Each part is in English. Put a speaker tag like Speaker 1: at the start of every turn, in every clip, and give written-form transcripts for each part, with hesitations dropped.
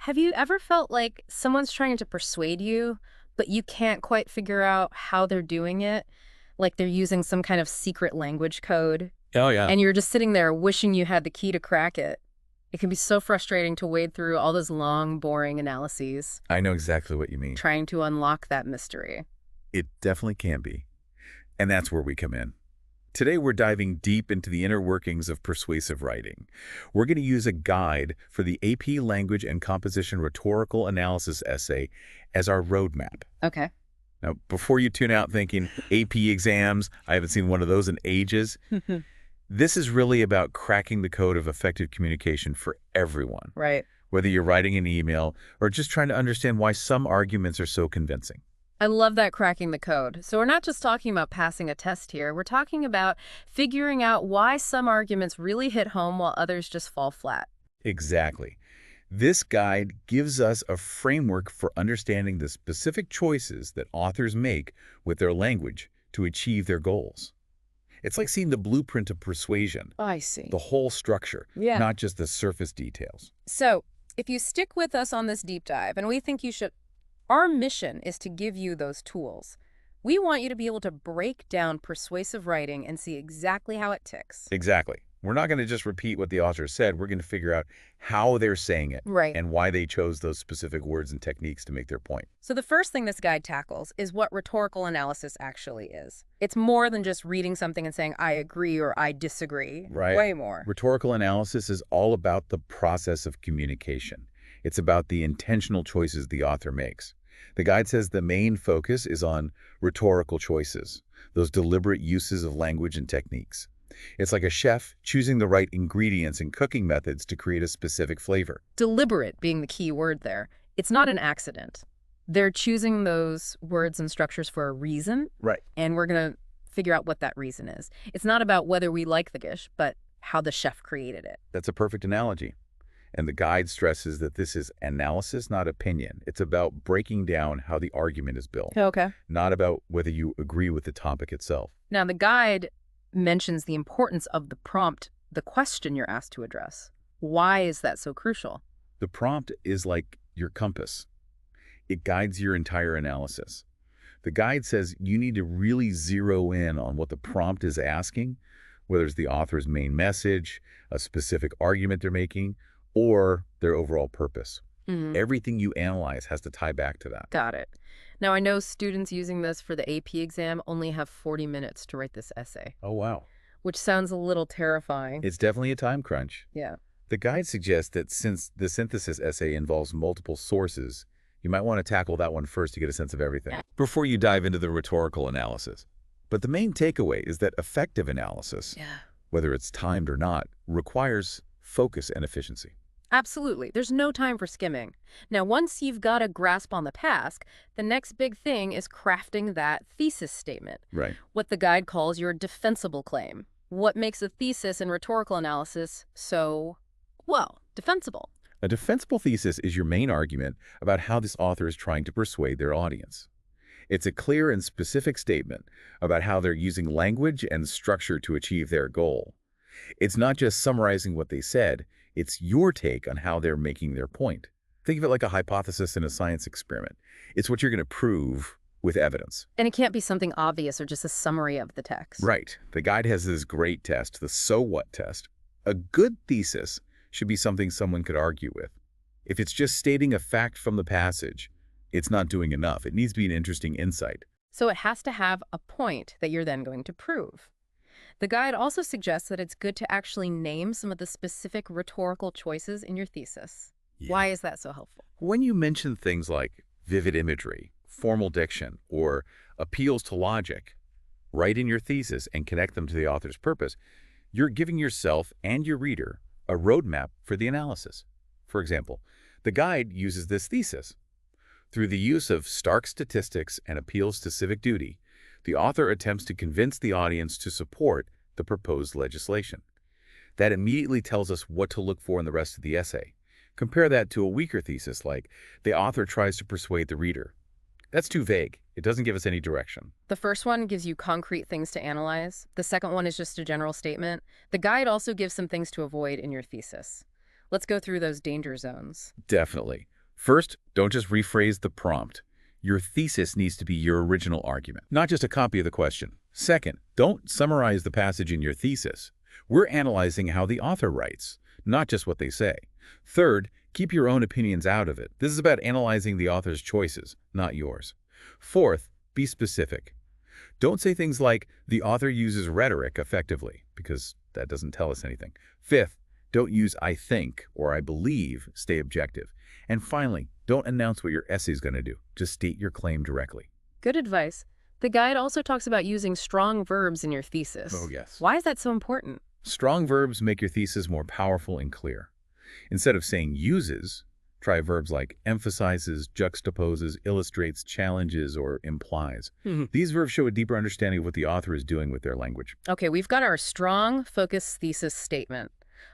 Speaker 1: Have you ever felt like someone's trying to persuade you, but you can't quite figure out how they're doing it? Like they're using some kind of secret language code,
Speaker 2: Oh, yeah.
Speaker 1: and you're just sitting there wishing you had the key to crack it. It can be so frustrating to wade through all those long, boring analyses,
Speaker 2: I know exactly what you mean.
Speaker 1: trying to unlock that mystery.
Speaker 2: It definitely can be. And that's where we come in. Today, we're diving deep into the inner workings of persuasive writing. We're going to use a guide for the AP Language and Composition Rhetorical Analysis essay as our roadmap.
Speaker 1: Okay.
Speaker 2: Now, before you tune out thinking AP exams, I haven't seen one of those in ages, this is really about cracking the code of effective communication for everyone,
Speaker 1: Right.
Speaker 2: whether you're writing an email or just trying to understand why some arguments are so convincing.
Speaker 1: I love that cracking the code. So we're not just talking about passing a test here. We're talking about figuring out why some arguments really hit home while others just fall flat.
Speaker 2: Exactly. This guide gives us a framework for understanding the specific choices that authors make with their language to achieve their goals. It's like seeing the blueprint of persuasion,
Speaker 1: I see.
Speaker 2: the whole structure,
Speaker 1: Yeah.
Speaker 2: not just the surface details.
Speaker 1: So, if you stick with us on this deep dive, and we think you should, our mission is to give you those tools. We want you to be able to break down persuasive writing and see exactly how it ticks.
Speaker 2: Exactly. We're not going to just repeat what the author said. We're going to figure out how they're saying it
Speaker 1: Right.
Speaker 2: and why they chose those specific words and techniques to make their point.
Speaker 1: So the first thing this guide tackles is what rhetorical analysis actually is. It's more than just reading something and saying, I agree or I disagree.
Speaker 2: Right.
Speaker 1: Way more.
Speaker 2: Rhetorical analysis is all about the process of communication. It's about the intentional choices the author makes. The guide says the main focus is on rhetorical choices, those deliberate uses of language and techniques. It's like a chef choosing the right ingredients and cooking methods to create a specific flavor.
Speaker 1: Deliberate being the key word there. It's not an accident. They're choosing those words and structures for a reason,
Speaker 2: Right.
Speaker 1: and we're going to figure out what that reason is. It's not about whether we like the dish, but how the chef created it.
Speaker 2: That's a perfect analogy. And the guide stresses that this is analysis, not opinion. It's about breaking down how the argument is built,
Speaker 1: Okay.
Speaker 2: not about whether you agree with the topic itself.
Speaker 1: Now, the guide mentions the importance of the prompt, the question you're asked to address. Why is that so crucial?
Speaker 2: The prompt is like your compass. It guides your entire analysis. The guide says you need to really zero in on what the prompt is asking, whether it's the author's main message, a specific argument they're making, or their overall purpose. Everything you analyze has to tie back to that.
Speaker 1: Got it. Now, I know students using this for the AP exam only have 40 minutes to write this essay,
Speaker 2: Oh, wow.
Speaker 1: which sounds a little terrifying.
Speaker 2: It's definitely a time crunch.
Speaker 1: Yeah.
Speaker 2: The guide suggests that since the synthesis essay involves multiple sources, you might want to tackle that one first to get a sense of everything before you dive into the rhetorical analysis. But the main takeaway is that effective analysis,
Speaker 1: Yeah.
Speaker 2: whether it's timed or not, requires focus and efficiency.
Speaker 1: Absolutely. There's no time for skimming. Now, once you've got a grasp on the task, the next big thing is crafting that thesis statement,
Speaker 2: Right.
Speaker 1: what the guide calls your defensible claim. What makes a thesis in rhetorical analysis so, well, defensible?
Speaker 2: A defensible thesis is your main argument about how this author is trying to persuade their audience. It's a clear and specific statement about how they're using language and structure to achieve their goal. It's not just summarizing what they said, it's your take on how they're making their point. Think of it like a hypothesis in a science experiment. It's what you're going to prove with evidence.
Speaker 1: And it can't be something obvious or just a summary of the text.
Speaker 2: Right. The guide has this great test, the so what test. A good thesis should be something someone could argue with. If it's just stating a fact from the passage, it's not doing enough. It needs to be an interesting insight.
Speaker 1: So it has to have a point that you're then going to prove. The guide also suggests that it's good to actually name some of the specific rhetorical choices in your thesis.
Speaker 2: Yeah.
Speaker 1: Why is that so helpful?
Speaker 2: When you mention things like vivid imagery, formal diction, or appeals to logic, write in your thesis and connect them to the author's purpose, you're giving yourself and your reader a roadmap for the analysis. For example, the guide uses this thesis. Through the use of stark statistics and appeals to civic duty, the author attempts to convince the audience to support the proposed legislation. That immediately tells us what to look for in the rest of the essay. Compare that to a weaker thesis like, the author tries to persuade the reader. That's too vague. It doesn't give us any direction.
Speaker 1: The first one gives you concrete things to analyze. The second one is just a general statement. The guide also gives some things to avoid in your thesis. Let's go through those danger zones.
Speaker 2: Definitely. First, don't just rephrase the prompt. Your thesis needs to be your original argument, not just a copy of the question. Second, don't summarize the passage in your thesis. We're analyzing how the author writes, not just what they say. Third, keep your own opinions out of it. This is about analyzing the author's choices, not yours. Fourth, be specific. Don't say things like, the author uses rhetoric effectively, because that doesn't tell us anything. Fifth, don't use I think or I believe, stay objective. And finally, don't announce what your essay is going to do. Just state your claim directly.
Speaker 1: Good advice. The guide also talks about using strong verbs in your thesis.
Speaker 2: Oh, yes.
Speaker 1: Why is that so important?
Speaker 2: Strong verbs make your thesis more powerful and clear. Instead of saying uses, try verbs like emphasizes, juxtaposes, illustrates, challenges, or implies. These verbs show a deeper understanding of what the author is doing with their language.
Speaker 1: Okay, we've got our strong, focused thesis statement.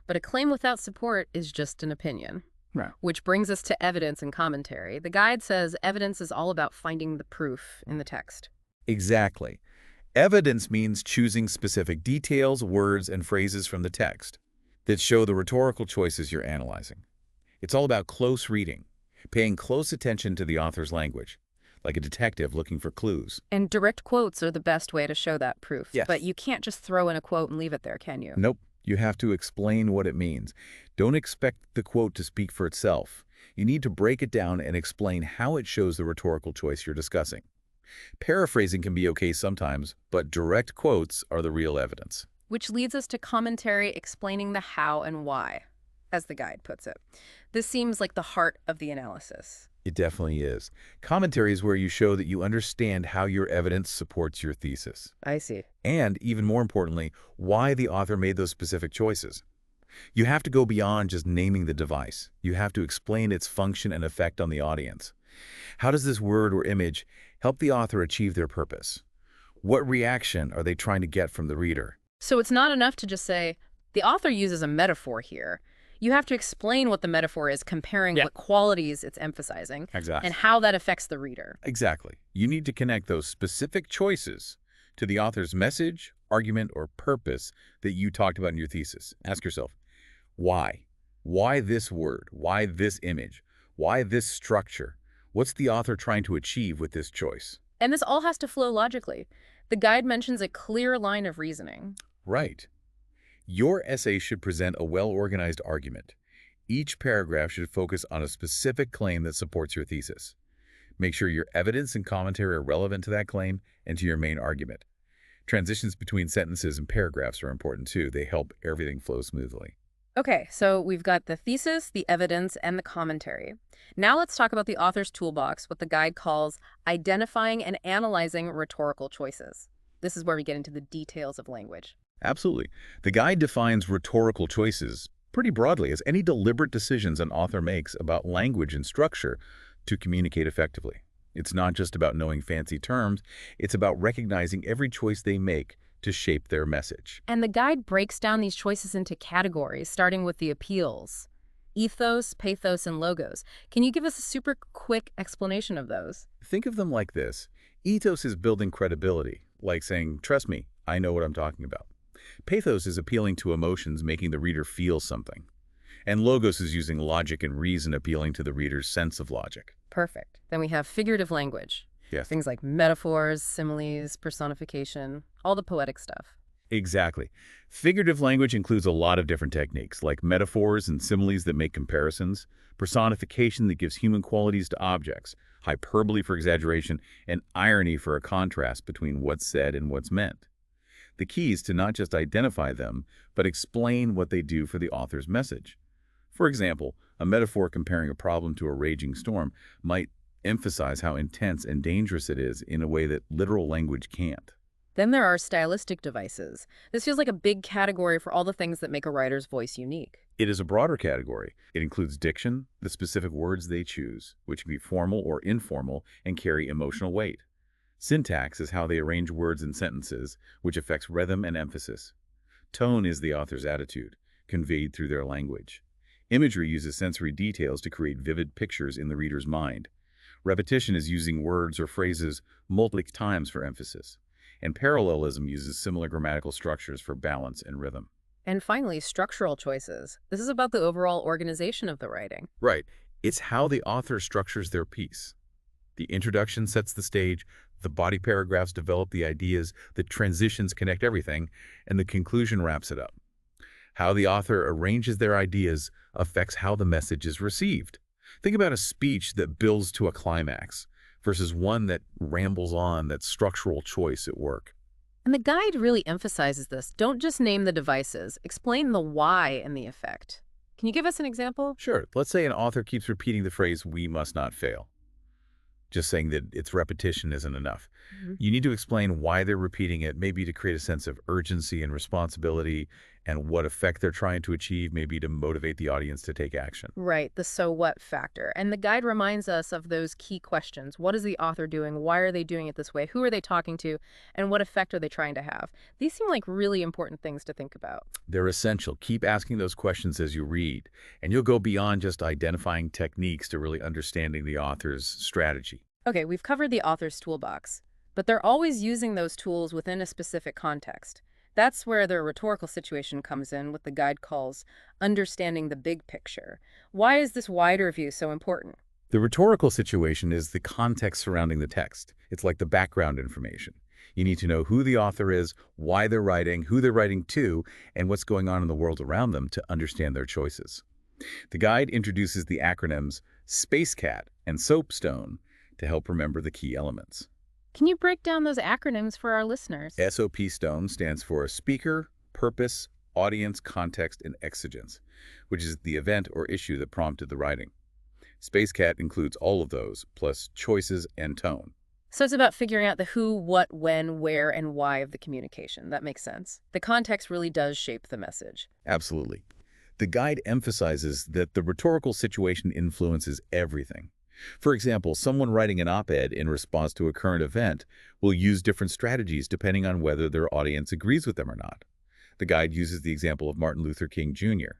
Speaker 1: But a claim without support is just an opinion.
Speaker 2: Right.
Speaker 1: Which brings us to evidence and commentary. The guide says evidence is all about finding the proof in the text.
Speaker 2: Exactly. Evidence means choosing specific details, words, and phrases from the text that show the rhetorical choices you're analyzing. It's all about close reading, paying close attention to the author's language, like a detective looking for clues.
Speaker 1: And direct quotes are the best way to show that proof.
Speaker 2: Yes.
Speaker 1: But you can't just throw in a quote and leave it there, can you?
Speaker 2: Nope. You have to explain what it means. Don't expect the quote to speak for itself. You need to break it down and explain how it shows the rhetorical choice you're discussing. Paraphrasing can be okay sometimes, but direct quotes are the real evidence.
Speaker 1: Which leads us to commentary explaining the how and why, as the guide puts it. This seems like the heart of the analysis.
Speaker 2: It definitely is. Commentary is where you show that you understand how your evidence supports your thesis.
Speaker 1: I see.
Speaker 2: And, even more importantly, why the author made those specific choices. You have to go beyond just naming the device. You have to explain its function and effect on the audience. How does this word or image help the author achieve their purpose? What reaction are they trying to get from the reader?
Speaker 1: So it's not enough to just say, the author uses a metaphor here. You have to explain what the metaphor is, comparing what qualities it's emphasizing,
Speaker 2: Exactly.
Speaker 1: and how that affects the reader.
Speaker 2: Exactly. You need to connect those specific choices to the author's message, argument, or purpose that you talked about in your thesis. Ask yourself, why? Why this word? Why this image? Why this structure? What's the author trying to achieve with this choice?
Speaker 1: And this all has to flow logically. The guide mentions a clear line of reasoning.
Speaker 2: Right. Your essay should present a well-organized argument. Each paragraph should focus on a specific claim that supports your thesis. Make sure your evidence and commentary are relevant to that claim and to your main argument. Transitions between sentences and paragraphs are important too. They help everything flow smoothly.
Speaker 1: Okay, so we've got the thesis, the evidence, and the commentary. Now let's talk about the author's toolbox, what the guide calls identifying and analyzing rhetorical choices. This is where we get into the details of language.
Speaker 2: Absolutely. The guide defines rhetorical choices pretty broadly as any deliberate decisions an author makes about language and structure to communicate effectively. It's not just about knowing fancy terms, it's about recognizing every choice they make to shape their message.
Speaker 1: And the guide breaks down these choices into categories, starting with the appeals. Ethos, pathos, and logos. Can you give us a super quick explanation of those?
Speaker 2: Think of them like this. Ethos is building credibility, like saying, trust me, I know what I'm talking about. Pathos is appealing to emotions, making the reader feel something. And logos is using logic and reason, appealing to the reader's sense of logic.
Speaker 1: Perfect. Then we have figurative language.
Speaker 2: Yes.
Speaker 1: Things like metaphors, similes, personification, all the poetic stuff.
Speaker 2: Exactly. Figurative language includes a lot of different techniques, like metaphors and similes that make comparisons, personification that gives human qualities to objects, hyperbole for exaggeration, and irony for a contrast between what's said and what's meant. The key is to not just identify them, but explain what they do for the author's message. For example, a metaphor comparing a problem to a raging storm might emphasize how intense and dangerous it is in a way that literal language can't.
Speaker 1: Then there are stylistic devices. This feels like a big category for all the things that make a writer's voice unique.
Speaker 2: It is a broader category. It includes diction, the specific words they choose, which can be formal or informal and carry emotional weight. Syntax is how they arrange words in sentences, which affects rhythm and emphasis. Tone is the author's attitude, conveyed through their language. Imagery uses sensory details to create vivid pictures in the reader's mind. Repetition is using words or phrases multiple times for emphasis. And parallelism uses similar grammatical structures for balance and rhythm.
Speaker 1: And finally, structural choices. This is about the overall organization of the writing.
Speaker 2: Right. It's how the author structures their piece. The introduction sets the stage, the body paragraphs develop the ideas, the transitions connect everything, and the conclusion wraps it up. How the author arranges their ideas affects how the message is received. Think about a speech that builds to a climax versus one that rambles on, that structural choice at work.
Speaker 1: And the guide really emphasizes this. Don't just name the devices. Explain the why and the effect. Can you give us an example?
Speaker 2: Sure, let's say an author keeps repeating the phrase, "we must not fail." Just saying that its repetition isn't enough.
Speaker 1: Mhm.
Speaker 2: You need to explain why they're repeating it, maybe to create a sense of urgency and responsibility, and what effect they're trying to achieve, maybe to motivate the audience to take action.
Speaker 1: Right, the so what factor. And the guide reminds us of those key questions. What is the author doing? Why are they doing it this way? Who are they talking to? And what effect are they trying to have? These seem like really important things to think about.
Speaker 2: They're essential. Keep asking those questions as you read, and you'll go beyond just identifying techniques to really understanding the author's strategy.
Speaker 1: Okay, we've covered the author's toolbox, but they're always using those tools within a specific context. That's where the rhetorical situation comes in, what the guide calls understanding the big picture. Why is this wider view so important?
Speaker 2: The rhetorical situation is the context surrounding the text. It's like the background information. You need to know who the author is, why they're writing, who they're writing to, and what's going on in the world around them to understand their choices. The guide introduces the acronyms SpaceCat and Soapstone to help remember the key elements.
Speaker 1: Can you break down those acronyms for our listeners?
Speaker 2: SOP Stone stands for Speaker, Purpose, Audience, Context, and Exigence, which is the event or issue that prompted the writing. SpaceCat includes all of those, plus choices and tone.
Speaker 1: So it's about figuring out the who, what, when, where, and why of the communication. That makes sense. The context really does shape the message.
Speaker 2: Absolutely. The guide emphasizes that the rhetorical situation influences everything. For example, someone writing an op-ed in response to a current event will use different strategies depending on whether their audience agrees with them or not. The guide uses the example of Martin Luther King Jr.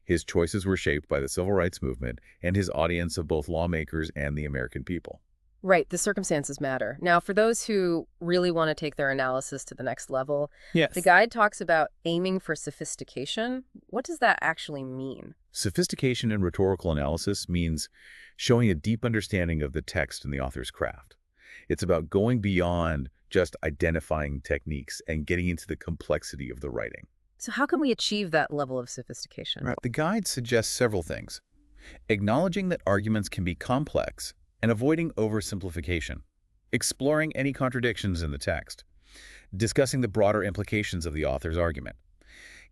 Speaker 2: His choices were shaped by the civil rights movement and his audience of both lawmakers and the American people.
Speaker 1: Right, the circumstances matter. Now, for those who really want to take their analysis to the next level, the
Speaker 2: Yes.
Speaker 1: guide talks about aiming for sophistication. What does that actually mean?
Speaker 2: Sophistication in rhetorical analysis means showing a deep understanding of the text and the author's craft. It's about going beyond just identifying techniques and getting into the complexity of the writing.
Speaker 1: So how can we achieve that level of sophistication?
Speaker 2: Right. The guide suggests several things. Acknowledging that arguments can be complex and avoiding oversimplification. Exploring any contradictions in the text. Discussing the broader implications of the author's argument.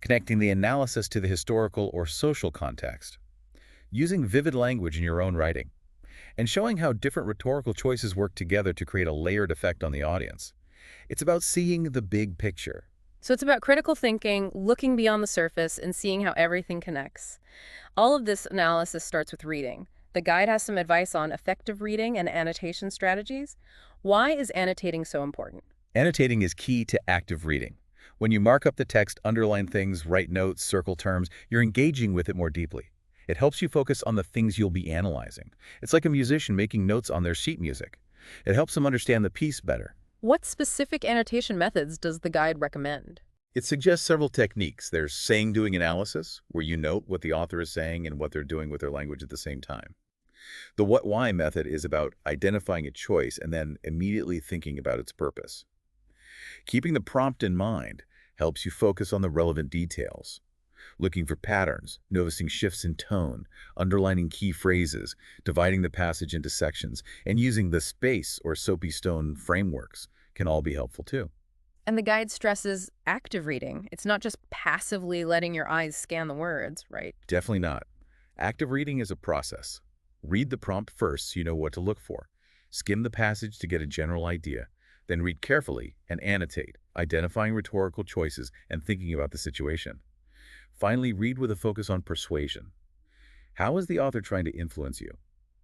Speaker 2: Connecting the analysis to the historical or social context. Using vivid language in your own writing. And showing how different rhetorical choices work together to create a layered effect on the audience. It's about seeing the big picture.
Speaker 1: So it's about critical thinking, looking beyond the surface, and seeing how everything connects. All of this analysis starts with reading. The guide has some advice on effective reading and annotation strategies. Why is annotating so important?
Speaker 2: Annotating is key to active reading. When you mark up the text, underline things, write notes, circle terms, you're engaging with it more deeply. It helps you focus on the things you'll be analyzing. It's like a musician making notes on their sheet music. It helps them understand the piece better.
Speaker 1: What specific annotation methods does the guide recommend?
Speaker 2: It suggests several techniques. There's saying-doing analysis, where you note what the author is saying and what they're doing with their language at the same time. The what-why method is about identifying a choice and then immediately thinking about its purpose. Keeping the prompt in mind helps you focus on the relevant details. Looking for patterns, noticing shifts in tone, underlining key phrases, dividing the passage into sections, and using the space or soapy stone frameworks can all be helpful too.
Speaker 1: And the guide stresses active reading. It's not just passively letting your eyes scan the words, right?
Speaker 2: Definitely not. Active reading is a process. Read the prompt first so you know what to look for. Skim the passage to get a general idea. Then read carefully and annotate, identifying rhetorical choices and thinking about the situation. Finally, read with a focus on persuasion. How is the author trying to influence you?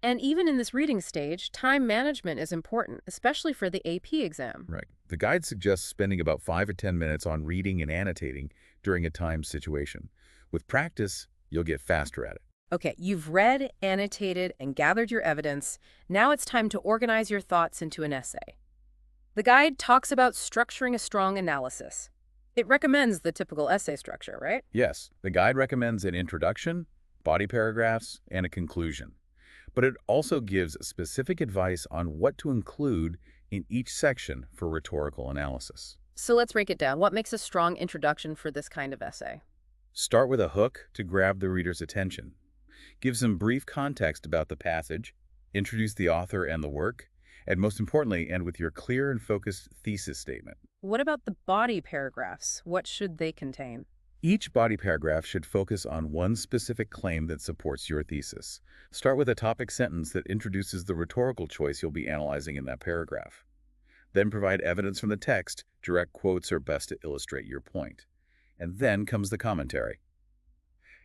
Speaker 1: And even in this reading stage, time management is important, especially for the AP exam.
Speaker 2: Right. The guide suggests spending about 5 or 10 minutes on reading and annotating during a timed situation. With practice, you'll get faster at it.
Speaker 1: Okay, you've read, annotated, and gathered your evidence. Now it's time to organize your thoughts into an essay. The guide talks about structuring a strong analysis. It recommends the typical essay structure, right?
Speaker 2: Yes, the guide recommends an introduction, body paragraphs, and a conclusion. but it also gives specific advice on what to include in each section for rhetorical analysis.
Speaker 1: So let's break it down. What makes a strong introduction for this kind of essay?
Speaker 2: Start with a hook to grab the reader's attention. Give some brief context about the passage, introduce the author and the work, and most importantly, end with your clear and focused thesis statement.
Speaker 1: What about the body paragraphs? What should they contain?
Speaker 2: Each body paragraph should focus on one specific claim that supports your thesis. Start with a topic sentence that introduces the rhetorical choice you'll be analyzing in that paragraph. Then provide evidence from the text, direct quotes are best to illustrate your point. And then comes the commentary.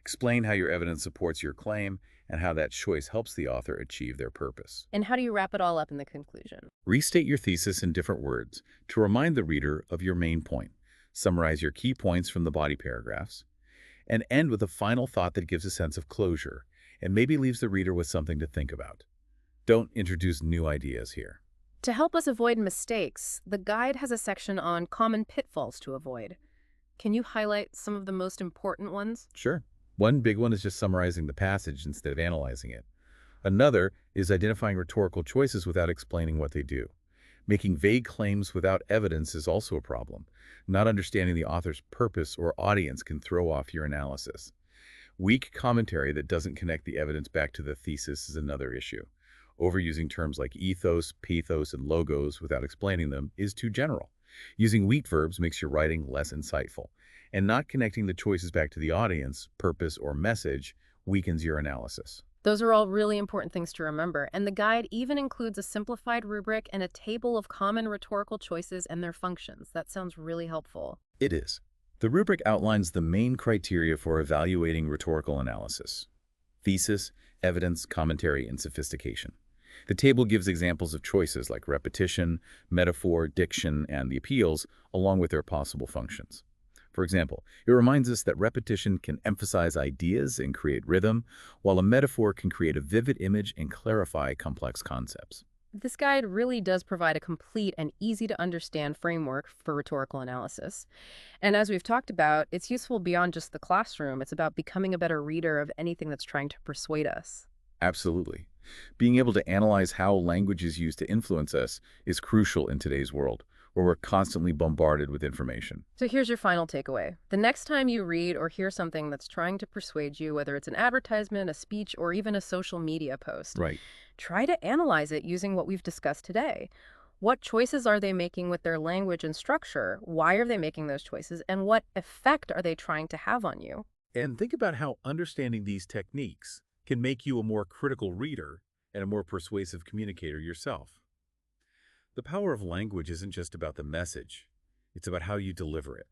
Speaker 2: Explain how your evidence supports your claim and how that choice helps the author achieve their purpose.
Speaker 1: And how do you wrap it all up in the conclusion?
Speaker 2: Restate your thesis in different words to remind the reader of your main point. Summarize your key points from the body paragraphs, and end with a final thought that gives a sense of closure and maybe leaves the reader with something to think about. Don't introduce new ideas here.
Speaker 1: To help us avoid mistakes, the guide has a section on common pitfalls to avoid. Can you highlight some of the most important ones?
Speaker 2: Sure. One big one is just summarizing the passage instead of analyzing it. Another is identifying rhetorical choices without explaining what they do. Making vague claims without evidence is also a problem. Not understanding the author's purpose or audience can throw off your analysis. Weak commentary that doesn't connect the evidence back to the thesis is another issue. Overusing terms like ethos, pathos, and logos without explaining them is too general. Using weak verbs makes your writing less insightful. And not connecting the choices back to the audience, purpose, or message weakens your analysis.
Speaker 1: Those are all really important things to remember, and the guide even includes a simplified rubric and a table of common rhetorical choices and their functions. That sounds really helpful.
Speaker 2: It is. The rubric outlines the main criteria for evaluating rhetorical analysis: thesis, evidence, commentary, and sophistication. The table gives examples of choices like repetition, metaphor, diction, and the appeals, along with their possible functions. For example, it reminds us that repetition can emphasize ideas and create rhythm, while a metaphor can create a vivid image and clarify complex concepts.
Speaker 1: This guide really does provide a complete and easy-to-understand framework for rhetorical analysis. And as we've talked about, it's useful beyond just the classroom. It's about becoming a better reader of anything that's trying to persuade us.
Speaker 2: Absolutely. Being able to analyze how language is used to influence us is crucial in today's world, where we're constantly bombarded with information.
Speaker 1: So here's your final takeaway. The next time you read or hear something that's trying to persuade you, whether it's an advertisement, a speech, or even a social media post,
Speaker 2: Right.
Speaker 1: try to analyze it using what we've discussed today. What choices are they making with their language and structure? Why are they making those choices? And what effect are they trying to have on you?
Speaker 2: And think about how understanding these techniques can make you a more critical reader and a more persuasive communicator yourself. The power of language isn't just about the message, it's about how you deliver it.